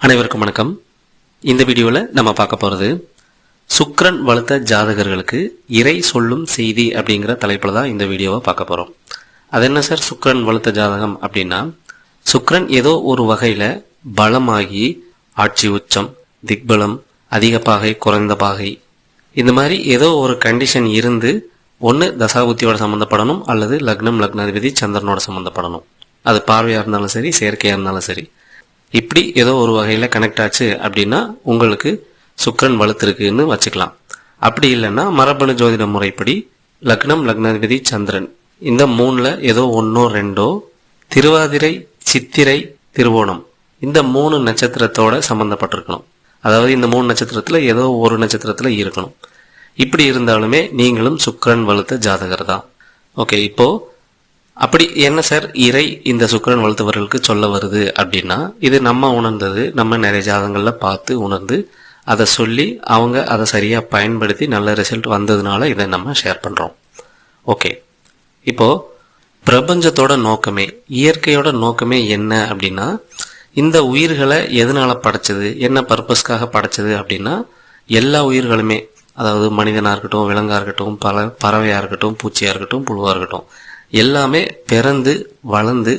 அனைவருக்கும் வணக்கம். இந்த வீடியோவில் நம்ம பார்க்க போகிறது சுக்கிரன் வலுத்த ஜாதகர்களுக்கு இறை சொல்லும் செய்தி அப்படிங்கிற தலைப்பில் தான் இந்த வீடியோவை பார்க்க போகிறோம். அது என்ன சார் சுக்கிரன் வலுத்த ஜாதகம் அப்படின்னா, சுக்கிரன் ஏதோ ஒரு வகையில் பலமாகி ஆட்சி உச்சம், திக்பலம், அதிக பாகை, குறைந்த பாகை, இந்த மாதிரி ஏதோ ஒரு கண்டிஷன் இருந்து ஒன்று தசாபுத்தியோட சம்மந்தப்படணும் அல்லது லக்னம் லக்னாதிபதி சந்திரனோட சம்மந்தப்படணும். அது பார்வையாக இருந்தாலும் சரி, செயற்கையாக இருந்தாலும் சரி, இப்படி ஏதோ ஒரு வகையில் கனெக்ட் ஆச்சு அப்படின்னா உங்களுக்கு சுக்கிரன் வலுத்திருக்குன்னு வச்சுக்கலாம். அப்படி இல்லைன்னா மரபணு ஜோதிட முறைப்படி லக்னம் லக்னாதிபதி சந்திரன் இந்த மூணுல ஏதோ ஒன்னோ ரெண்டோ, திருவாதிரை சித்திரை திருவோணம் இந்த 3 நட்சத்திரத்தோட சம்பந்தப்பட்டிருக்கணும். அதாவது இந்த 3 நட்சத்திரத்துல ஏதோ ஒரு நட்சத்திரத்துல இருக்கணும். இப்படி இருந்தாலுமே நீங்களும் சுக்கிரன் வலுத்த ஜாதகர் தான். ஓகே, இப்போ அப்படி என்ன சார் இறை இந்த சுக்கிரன் வலுத்தவர்களுக்கு சொல்ல வருது அப்படின்னா, இது நம்ம உணர்ந்தது, நம்ம நிறைய ஜாதகங்கள்ல பார்த்து உணர்ந்து அதை சொல்லி அவங்க அதை சரியா பயன்படுத்தி நல்ல ரிசல்ட் வந்ததுனால இதை நம்ம ஷேர் பண்றோம். ஓகே, இப்போ பிரபஞ்சத்தோட நோக்கமே, இயற்கையோட நோக்கமே என்ன அப்படின்னா, இந்த உயிர்களை எதனால படைச்சது, என்ன பர்பஸ்க்காக படைச்சது அப்படின்னா, எல்லா உயிர்களுமே, அதாவது மனிதனா இருக்கட்டும், விலங்கா இருக்கட்டும், பறவையா இருக்கட்டும், பூச்சியா இருக்கட்டும், புழுவா இருக்கட்டும், எல்லாமே பிறந்து வளர்ந்து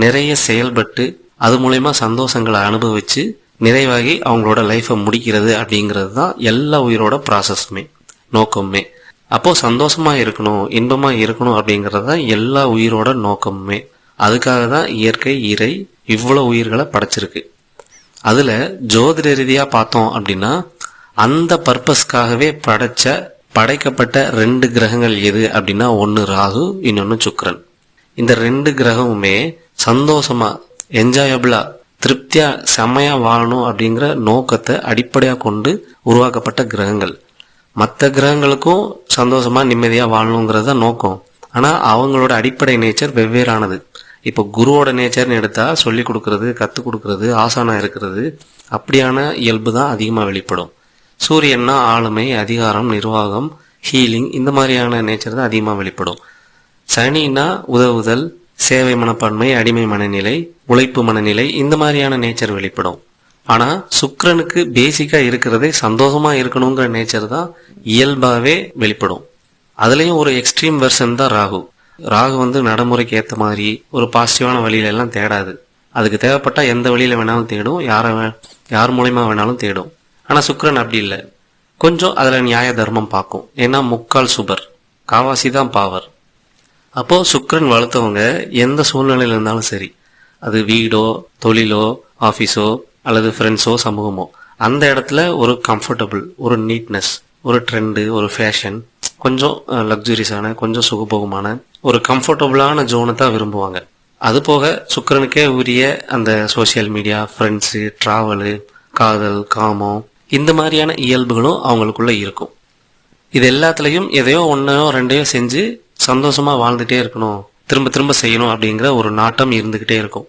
நிறைய செயல்பட்டு அது மூலயமா சந்தோஷங்களை அனுபவிச்சு நிறைவாகி அவங்களோட லைஃபை முடிக்கிறது அப்படிங்கிறது தான் எல்லா உயிரோட ப்ராசஸுமே, நோக்கமுமே. அப்போ சந்தோஷமா இருக்கணும், இன்பமா இருக்கணும் அப்படிங்கிறது தான் எல்லா உயிரோட நோக்கமுமே. அதுக்காக தான் இயற்கை இறை இவ்வளவு உயிர்களை படைச்சிருக்கு. அதுல ஜோதிட ரீதியா பார்த்தோம் அப்படின்னா, அந்த பர்பஸ்க்காகவே படைக்கப்பட்ட 2 கிரகங்கள் எது அப்படின்னா, ஒன்னு ராகு, இன்னொன்னு சுக்கிரன். இந்த 2 கிரகமுமே சந்தோஷமா, என்ஜாயபிளா, திருப்தியா, செம்மையா வாழணும் அப்படிங்கிற நோக்கத்தை அடிப்படையா கொண்டு உருவாக்கப்பட்ட கிரகங்கள். மற்ற கிரகங்களுக்கும் சந்தோஷமா நிம்மதியா வாழணுங்கிறது தான் நோக்கம். ஆனா அவங்களோட அடிப்படை நேச்சர் வெவ்வேறானது. இப்போ குருவோட நேச்சர்னு எடுத்தா சொல்லி கொடுக்கறது, கத்து கொடுக்கறது, ஆசானா இருக்கிறது, அப்படியான இயல்பு தான் அதிகமா வெளிப்படும். சூரியன்னா ஆளுமை, அதிகாரம், நிர்வாகம், ஹீலிங், இந்த மாதிரியான நேச்சர் தான் அதிகமாக வெளிப்படும். சனின்னா உதவுதல், சேவை மனப்பான்மை, அடிமை மனநிலை, உழைப்பு மனநிலை, இந்த மாதிரியான நேச்சர் வெளிப்படும். ஆனா சுக்கிரனுக்கு பேசிக்கா இருக்கிறதே சந்தோஷமா இருக்கணுங்கிற நேச்சர் தான் இயல்பாவே வெளிப்படும். அதுலயும் ஒரு எக்ஸ்ட்ரீம் வெர்ஷன் தான் ராகு. ராகு நடைமுறைக்கு ஏற்ற மாதிரி ஒரு பாசிட்டிவான வழியில எல்லாம் தேடாது. அதுக்கு தேவைப்பட்டா எந்த வழியில வேணாலும் தேடும், யார் மூலயமா வேணாலும் தேடும். ஆனா சுக்கிரன் அப்படி இல்லை, கொஞ்சம் அதுல நியாய தர்மம் பார்க்கும். ஏன்னா முக்கால் சுபர், காவாசி தான் பாவர். அப்போ சுக்கிரன் வளர்த்தவங்க எந்த சூழ்நிலையில இருந்தாலும் சரி, அது வீடோ, தொழிலோ, ஆபீஸோ அல்லது ஃப்ரெண்ட்ஸோ, சமூகமோ, அந்த இடத்துல ஒரு கம்ஃபர்டபுள், ஒரு நீட்னஸ், ஒரு ட்ரெண்டு, ஒரு ஃபேஷன், கொஞ்சம் லக்ஸுரியஸான, கொஞ்சம் சுகபோகமான ஒரு கம்ஃபர்டபுளான ஜோனை தான் விரும்புவாங்க. அது போக சுக்கிரனுக்கே உரிய அந்த சோசியல் மீடியா, ஃப்ரெண்ட்ஸு, டிராவலு, காதல், காமம், இந்த மாதிரியான இயல்புகளும் அவங்களுக்குள்ள இருக்கும். இது எல்லாத்துலயும் எதையோ ஒன்னையோ ரெண்டையோ செஞ்சு சந்தோஷமா வாழ்ந்துட்டே இருக்கணும், திரும்ப திரும்ப செய்யணும் அப்படிங்கிற ஒரு நாட்டம் இருந்துகிட்டே இருக்கும்.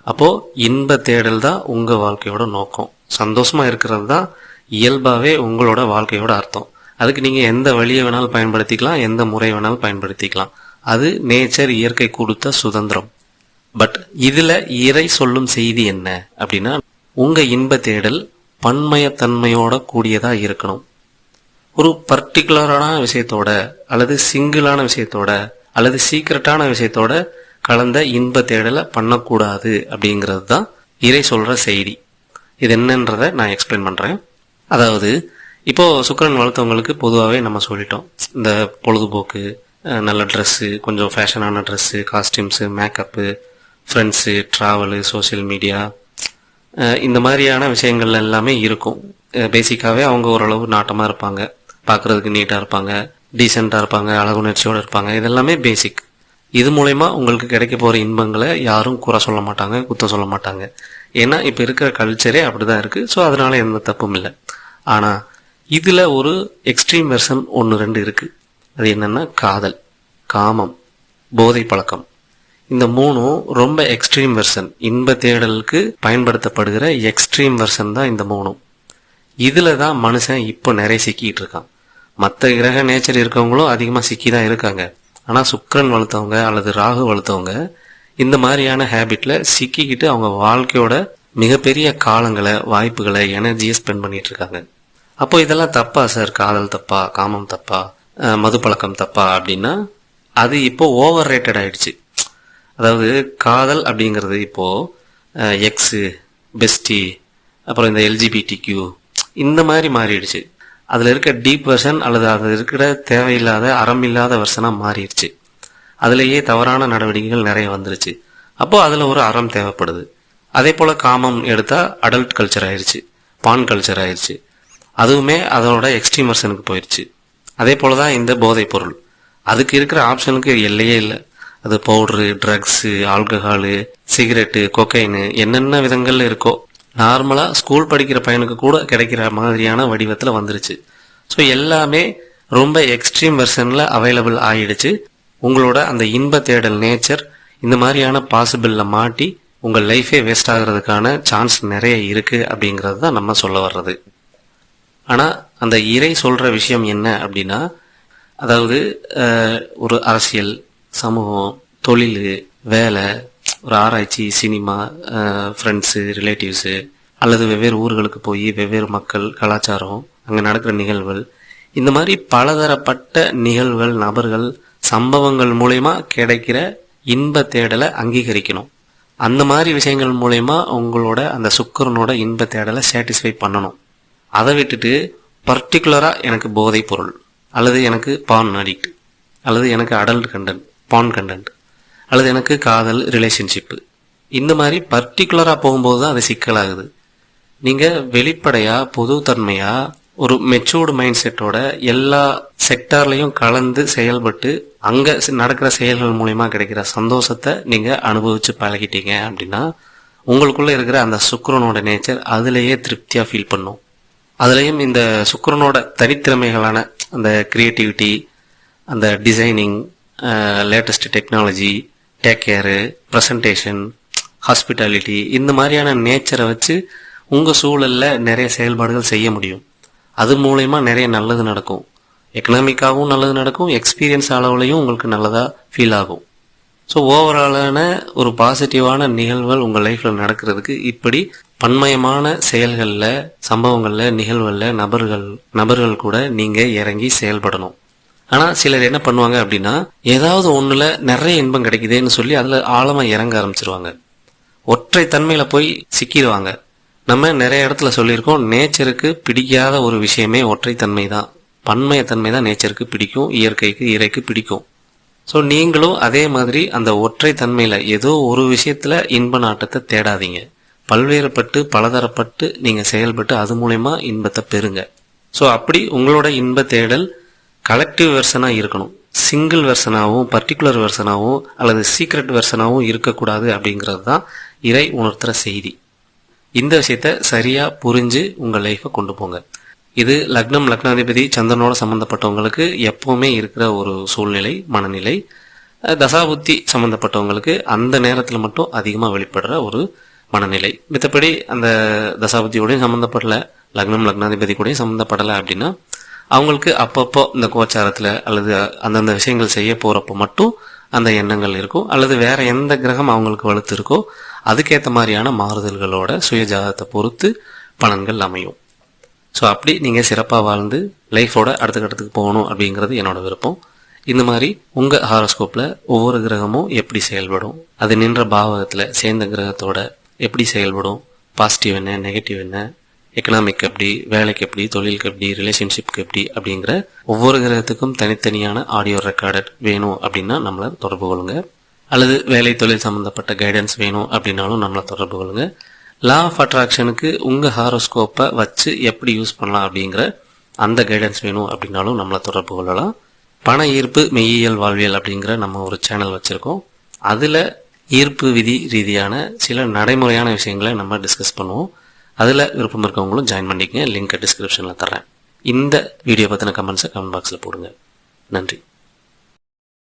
அப்போ இன்ப தேடல் தான் உங்க வாழ்க்கையோட நோக்கம். சந்தோஷமா இருக்கிறது தான் இயல்பாவே உங்களோட வாழ்க்கையோட அர்த்தம். அதுக்கு நீங்க எந்த வழியை வேணாலும் பயன்படுத்திக்கலாம், எந்த முறை வேணாலும் பயன்படுத்திக்கலாம். அது நேச்சர், இயற்கை கொடுத்த சுதந்திரம். பட் இதுல இறை சொல்லும் செய்தி என்ன அப்படின்னா, உங்க இன்ப தேடல் பன்மயத்தன்மையோட கூடியதா இருக்கணும். ஒரு பர்டிகுலரான விஷயத்தோட அல்லது சிங்கிளான விஷயத்தோட அல்லது சீக்கிரட்டான விஷயத்தோட கலந்த இன்ப தேடலை பண்ணக்கூடாது அப்படிங்கிறது தான் இறை சொல்ற செய்தி. இது என்னன்றத நான் எக்ஸ்பிளைன் பண்றேன். அதாவது இப்போ சுக்கிரன் வளர்த்தவங்களுக்கு பொதுவாகவே நம்ம சொல்லிட்டோம், இந்த பொழுதுபோக்கு, நல்ல ட்ரெஸ்ஸு, கொஞ்சம் ஃபேஷனான dress, costumes, makeup, friends, travel, social media, இந்த மாதிரியான விஷயங்கள் எல்லாமே இருக்கும். பேசிக்காவே அவங்க ஓரளவு நாட்டமா இருப்பாங்க, பார்க்கறதுக்கு நீட்டா இருப்பாங்க, டீசெண்டா இருப்பாங்க, அழகுணர்ச்சியோட இருப்பாங்க. இதெல்லாமே பேசிக். இது மூலயமா உங்களுக்கு கிடைக்க போற இன்பங்களை யாரும் குறை சொல்ல மாட்டாங்க, குத்தம் சொல்ல மாட்டாங்க. ஏன்னா இப்ப இருக்கிற கல்ச்சரே அப்படிதான் இருக்கு. ஸோ அதனால எந்த தப்பும் இல்லை. ஆனா இதுல ஒரு எக்ஸ்ட்ரீம் வெர்ஷன் 1-2 இருக்கு. அது என்னன்னா காதல், காமம், போதை பழக்கம். இந்த 3ம் ரொம்ப எக்ஸ்ட்ரீம் வெர்ஷன், இன்ப தேடலுக்கு பயன்படுத்தப்படுகிற எக்ஸ்ட்ரீம் வெர்ஷன் தான் இந்த 3ம். இதுல தான் மனுஷன் இப்போ நிறைய சிக்கிட்டு இருக்கான். மற்ற கிரக நேச்சர் இருக்கவங்களும் அதிகமா சிக்கி தான் இருக்காங்க. ஆனா சுக்கிரன் வளர்த்தவங்க அல்லது ராகு வளர்த்தவங்க இந்த மாதிரியான ஹேபிட்ல சிக்கிக்கிட்டு அவங்க வாழ்க்கையோட மிகப்பெரிய காலங்களை, வாய்ப்புகளை, எனர்ஜியை ஸ்பெண்ட் பண்ணிட்டு இருக்காங்க. அப்போ இதெல்லாம் தப்பா சார்? காதல் தப்பா, காமம் தப்பா, மது பழக்கம் தப்பா அப்படின்னா அது இப்போ ஓவர் ரேட்டட் ஆயிடுச்சு. அதாவது காதல் அப்படிங்கிறது இப்போ எக்ஸு, பெஸ்டி, அப்புறம் இந்த LGBTQ இந்த மாதிரி மாறிடுச்சு. அதில் இருக்க டீப் வெர்ஷன் அல்லது அதில் இருக்கிற தேவையில்லாத அறமில்லாத வெர்ஷனாக மாறிடுச்சு. அதுலேயே தவறான நடவடிக்கைகள் நிறைய வந்துருச்சு. அப்போ அதில் ஒரு அறம் தேவைப்படுது. அதே போல் காமம் எடுத்தால் அடல்ட் கல்ச்சர் ஆயிடுச்சு, பான் கல்ச்சர் ஆயிடுச்சு. அதுவுமே அதோட எக்ஸ்ட்ரீம் வெர்ஷனுக்கு போயிடுச்சு. அதே போல தான் இந்த போதைப் பொருள். அதுக்கு இருக்கிற ஆப்ஷனுக்கு எல்லையே இல்லை. அது powder, drugs, alcohol, cigarette, cocaine என்னென்ன விதங்கள்ல இருக்கோ நார்மலாக ஸ்கூல் படிக்கிற பையனுக்கு கூட கிடைக்கிற மாதிரியான வடிவத்தில் வந்துருச்சு. ஸோ எல்லாமே ரொம்ப எக்ஸ்ட்ரீம் வெர்ஷனில் அவைலபிள் ஆயிடுச்சு. உங்களோட அந்த இன்ப தேடல் நேச்சர் இந்த மாதிரியான பாசிபிளில் மாட்டி உங்கள் லைஃபே வேஸ்ட் ஆகிறதுக்கான சான்ஸ் நிறைய இருக்குது அப்படிங்கிறது தான் நம்ம சொல்ல வர்றது. ஆனால் அந்த இறை சொல்கிற விஷயம் என்ன அப்படின்னா, அதாவது ஒரு அரசியல், சமூகம், தொழில், வேலை, ஒரு ஆராய்ச்சி, சினிமா, ஃப்ரெண்ட்ஸு, ரிலேட்டிவ்ஸு அல்லது வெவ்வேறு ஊர்களுக்கு போய் வெவ்வேறு மக்கள், கலாச்சாரம், அங்கே நடக்கிற நிகழ்வுகள், இந்த மாதிரி பலதரப்பட்ட நிகழ்வுகள், நபர்கள், சம்பவங்கள் மூலயமா கிடைக்கிற இன்ப தேடலை அங்கீகரிக்கணும். அந்த மாதிரி விஷயங்கள் மூலயமா உங்களோட அந்த சுக்கரனோட இன்ப தேடலை சாட்டிஸ்ஃபை பண்ணணும். அதை விட்டுட்டு பர்டிகுலராக எனக்கு போதைப் பொருள் அல்லது எனக்கு பான் அடிக்ட் அல்லது எனக்கு அடல்ட் கண்டென்ட், பான் கண்டென்ட் அல்லது எனக்கு காதல், ரிலேஷன்ஷிப்பு, இந்த மாதிரி பர்டிகுலராக போகும்போது தான் அது சிக்கலாகுது. நீங்கள் வெளிப்படையாக, பொதுத்தன்மையாக, ஒரு மெச்சூர்டு மைண்ட் செட்டோட எல்லா செக்டார்லையும் கலந்து செயல்பட்டு அங்கே நடக்கிற செயல்கள் மூலயமா கிடைக்கிற சந்தோஷத்தை நீங்கள் அனுபவித்து பழகிட்டீங்க அப்படின்னா உங்களுக்குள்ளே இருக்கிற அந்த சுக்கிரனோட நேச்சர் அதுலேயே திருப்தியாக ஃபீல் பண்ணும். அதுலேயும் இந்த சுக்கிரனோட தனித்திறமைகளான அந்த கிரியேட்டிவிட்டி, அந்த டிசைனிங், லேட்டஸ்ட் டெக்னாலஜி, டேக் கேரு, ப்ரெசன்டேஷன், ஹாஸ்பிட்டாலிட்டி, இந்த மாதிரியான நேச்சரை வச்சு உங்கள் சூழலில் நிறைய செயல்பாடுகள் செய்ய முடியும். அது மூலயமா நிறைய நல்லது நடக்கும். எக்கனாமிக்காகவும் நல்லது நடக்கும், எக்ஸ்பீரியன்ஸ் அளவுலையும் உங்களுக்கு நல்லதாக ஃபீல் ஆகும். ஸோ ஓவராலான ஒரு பாசிட்டிவான நிகழ்வுகள் உங்கள் லைஃப்பில் நடக்கிறதுக்கு இப்படி பன்மயமான செயல்களில், சம்பவங்களில், நிகழ்வுகளில் நபர்கள் கூட நீங்கள் இறங்கி செயல்படணும். ஆனால் சிலர் என்ன பண்ணுவாங்க அப்படின்னா, ஏதாவது ஒன்றில் நிறைய இன்பம் கிடைக்குதுன்னு சொல்லி அதில் ஆழமாக இறங்க ஆரம்பிச்சிருவாங்க. ஒற்றை தன்மையில் போய் சிக்கிடுவாங்க. நம்ம நிறைய இடத்துல சொல்லியிருக்கோம், நேச்சருக்கு பிடிக்காத ஒரு விஷயமே ஒற்றை தன்மை தான். பன்மையத்தன்மை தான் நேச்சருக்கு பிடிக்கும், இயற்கைக்கு, இறைக்கு பிடிக்கும். ஸோ நீங்களும் அதே மாதிரி அந்த ஒற்றை தன்மையில் ஏதோ ஒரு விஷயத்தில் இன்ப நாட்டத்தை தேடாதீங்க. பல்வேறுபட்டு பலதரப்பட்டு நீங்கள் செயல்பட்டு அது மூலயமா இன்பத்தை பெறுங்க. ஸோ அப்படி உங்களோட இன்ப தேடல் கலெக்டிவ் வெர்ஷனாக இருக்கணும். சிங்கிள் வெர்ஷனாகவும் பர்டிகுலர் வெர்ஷனாகவும் அல்லது சீக்ரெட் வெர்ஷனாகவும் இருக்கக்கூடாது அப்படிங்கிறது தான் இறை உணர்த்துகிற செய்தி. இந்த விஷயத்த சரியாக புரிஞ்சு உங்கள் லைஃப்பை கொண்டு போங்க. இது லக்னம், லக்னாதிபதி, சந்திரனோட சம்மந்தப்பட்டவங்களுக்கு எப்பவுமே இருக்கிற ஒரு சூழ்நிலை, மனநிலை. தசாபுத்தி சம்மந்தப்பட்டவங்களுக்கு அந்த நேரத்தில் மட்டும் அதிகமாக வெளிப்படுற ஒரு மனநிலை. மற்றபடி அந்த தசாபுத்தியோடையும் சம்மந்தப்படலை, லக்னம் லக்னாதிபதி கூடயும் சம்மந்தப்படலை அப்படின்னா அவங்களுக்கு அப்பப்போ இந்த கோச்சாரத்தில் அல்லது அந்தந்த விஷயங்கள் செய்ய போகிறப்போ மட்டும் அந்த எண்ணங்கள் இருக்கும். அல்லது வேற எந்த கிரகம் அவங்களுக்கு வலுத்து இருக்கோ அதுக்கேற்ற மாதிரியான மாறுதல்களோட சுயஜாதத்தை பொறுத்து பலன்கள் அமையும். ஸோ அப்படி நீங்கள் சிறப்பாக வாழ்ந்து லைஃபோட அடுத்த கட்டத்துக்கு போகணும் அப்படிங்கிறது என்னோட விருப்பம். இந்த மாதிரி உங்கள் ஹாரோஸ்கோப்பில் ஒவ்வொரு கிரகமும் எப்படி செயல்படும், அது நின்ற பாவகத்தில் சேர்ந்த கிரகத்தோட எப்படி செயல்படும், பாசிட்டிவ் என்ன, நெகட்டிவ் என்ன, எக்கனாமிக் எப்படி, வேலைக்கு எப்படி, தொழிலுக்கு எப்படி, ரிலேஷன்ஷிப்க்கு எப்படி அப்படிங்கிற ஒவ்வொரு கிரகத்துக்கும் தனித்தனியான ஆடியோ ரெக்கார்டட் வேணும் அப்படின்னா நம்மளை தொடர்பு கொள்ளுங்க. அல்லது வேலை தொழில் சம்மந்தப்பட்ட கைடன்ஸ் வேணும் அப்படின்னாலும் நம்மளை தொடர்பு கொள்ளுங்க. லா ஆஃப் அட்ராக்ஷனுக்கு உங்கள் ஹாரோஸ்கோப்பை வச்சு எப்படி யூஸ் பண்ணலாம் அப்படிங்கிற அந்த கைடன்ஸ் வேணும் அப்படின்னாலும் நம்மளை தொடர்பு கொள்ளலாம். பண ஈர்ப்பு மெய்யியல் வாழ்வியல் அப்படிங்கிற நம்ம ஒரு சேனல் வச்சுருக்கோம். அதில் ஈர்ப்பு விதி ரீதியான சில நடைமுறையான விஷயங்களை நம்ம டிஸ்கஸ் பண்ணுவோம். அதில் விருப்பம் இருக்கவங்களும் ஜாயின் பண்ணிக்கங்க. லிங்க் டிஸ்கிரிப்ஷனில் தர்றேன். இந்த வீடியோ பற்றின கமெண்ட்ஸை கமெண்ட் பாக்ஸில் போடுங்க. நன்றி.